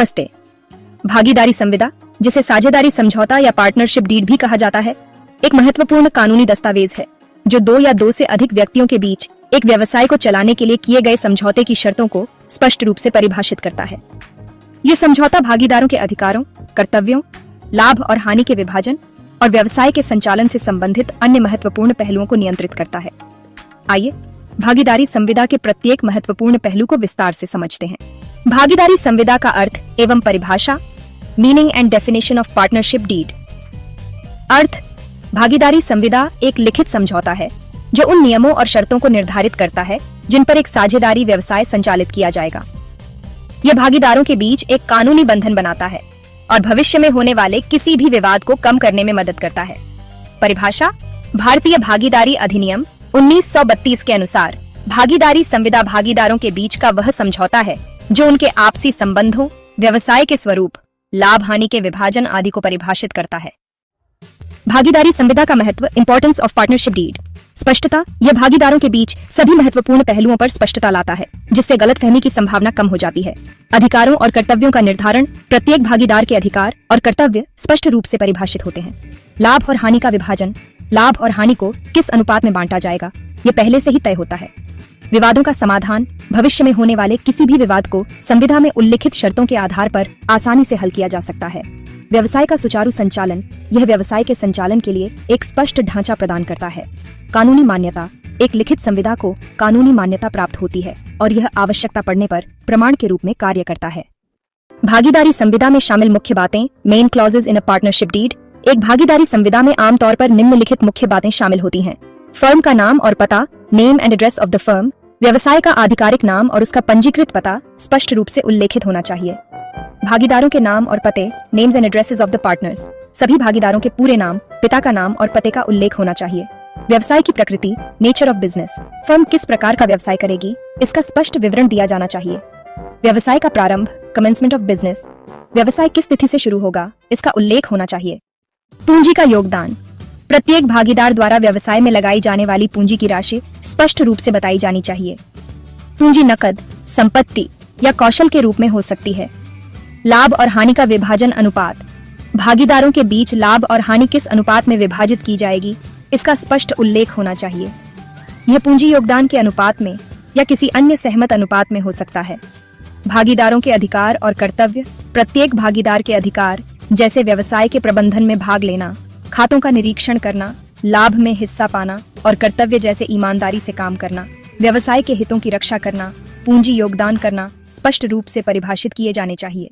नमस्ते। भागीदारी संविदा, जिसे साझेदारी समझौता या पार्टनरशिप डीड भी कहा जाता है, एक महत्वपूर्ण कानूनी दस्तावेज है जो दो या दो से अधिक व्यक्तियों के बीच एक व्यवसाय को चलाने के लिए किए गए समझौते की शर्तों को स्पष्ट रूप से परिभाषित करता है। ये समझौता भागीदारों के अधिकारों, कर्तव्यों, लाभ और हानि के विभाजन और व्यवसाय के संचालन से संबंधित अन्य महत्वपूर्ण पहलुओं को नियंत्रित करता है। आइए भागीदारी संविदा के प्रत्येक महत्वपूर्ण पहलू को विस्तार से समझते हैं। भागीदारी संविदा का अर्थ एवं परिभाषा, meaning and definition of partnership deed. अर्थ: भागीदारी संविदा एक लिखित समझौता है जो उन नियमों और शर्तों को निर्धारित करता है जिन पर एक साझेदारी व्यवसाय संचालित किया जाएगा। यह भागीदारों के बीच एक कानूनी बंधन बनाता है और भविष्य में होने वाले किसी भी विवाद को कम करने में मदद करता है। परिभाषा: भारतीय भागीदारी अधिनियम 1932 के अनुसार भागीदारी संविदा भागीदारों के बीच का वह समझौता है जो उनके आपसी संबंधों, व्यवसाय के स्वरूप, लाभ हानि के विभाजन आदि को परिभाषित करता है। भागीदारी संविदा का महत्व, इंपॉर्टेंस ऑफ पार्टनरशिप डीड। स्पष्टता: यह भागीदारों के बीच सभी महत्वपूर्ण पहलुओं पर स्पष्टता लाता है जिससे गलतफहमी की संभावना कम हो जाती है। अधिकारों और कर्तव्यों का निर्धारण: प्रत्येक भागीदार के अधिकार और कर्तव्य स्पष्ट रूप से परिभाषित होते हैं। लाभ और हानि का विभाजन: लाभ और हानि को किस अनुपात में बांटा जाएगा, यह पहले से ही तय होता है। विवादों का समाधान: भविष्य में होने वाले किसी भी विवाद को संविदा में उल्लिखित शर्तों के आधार पर आसानी से हल किया जा सकता है। व्यवसाय का सुचारू संचालन: यह व्यवसाय के संचालन के लिए एक स्पष्ट ढांचा प्रदान करता है। कानूनी मान्यता: एक लिखित संविदा को कानूनी मान्यता प्राप्त होती है और यह आवश्यकता पड़ने पर प्रमाण के रूप में कार्य करता है। भागीदारी संविदा में शामिल मुख्य बातें, main clauses in a partnership deed. एक भागीदारी संविदा में आमतौर पर निम्नलिखित मुख्य बातें शामिल होती हैं। फर्म का नाम और पता, name and address of the firm. व्यवसाय का आधिकारिक नाम और उसका पंजीकृत पता स्पष्ट रूप से उल्लेखित होना चाहिए। भागीदारों के नाम और पते, names and addresses of the partners. सभी भागीदारों के पूरे नाम, पिता का नाम और पते का उल्लेख होना चाहिए। व्यवसाय की प्रकृति, नेचर ऑफ बिजनेस। फर्म किस प्रकार का व्यवसाय करेगी, इसका स्पष्ट विवरण दिया जाना चाहिए। व्यवसाय का प्रारंभ, कमेंसमेंट ऑफ बिजनेस। व्यवसाय किस तिथि से शुरू होगा, इसका उल्लेख होना चाहिए। पूंजी का योगदान: प्रत्येक भागीदार द्वारा व्यवसाय में लगाई जाने वाली पूंजी की राशि स्पष्ट रूप से बताई जानी चाहिए। पूंजी नकद, संपत्ति या कौशल के रूप में हो सकती है। लाभ और हानि का विभाजन अनुपात: भागीदारों के बीच लाभ और हानि किस अनुपात में विभाजित की जाएगी, इसका स्पष्ट उल्लेख होना चाहिए। यह पूंजी योगदान के अनुपात में या किसी अन्य सहमत अनुपात में हो सकता है। भागीदारों के अधिकार और कर्तव्य: प्रत्येक भागीदार के अधिकार जैसे व्यवसाय के प्रबंधन में भाग लेना, खातों का निरीक्षण करना, लाभ में हिस्सा पाना, और कर्तव्य जैसे ईमानदारी से काम करना, व्यवसाय के हितों की रक्षा करना, पूंजी योगदान करना स्पष्ट रूप से परिभाषित किए जाने चाहिए।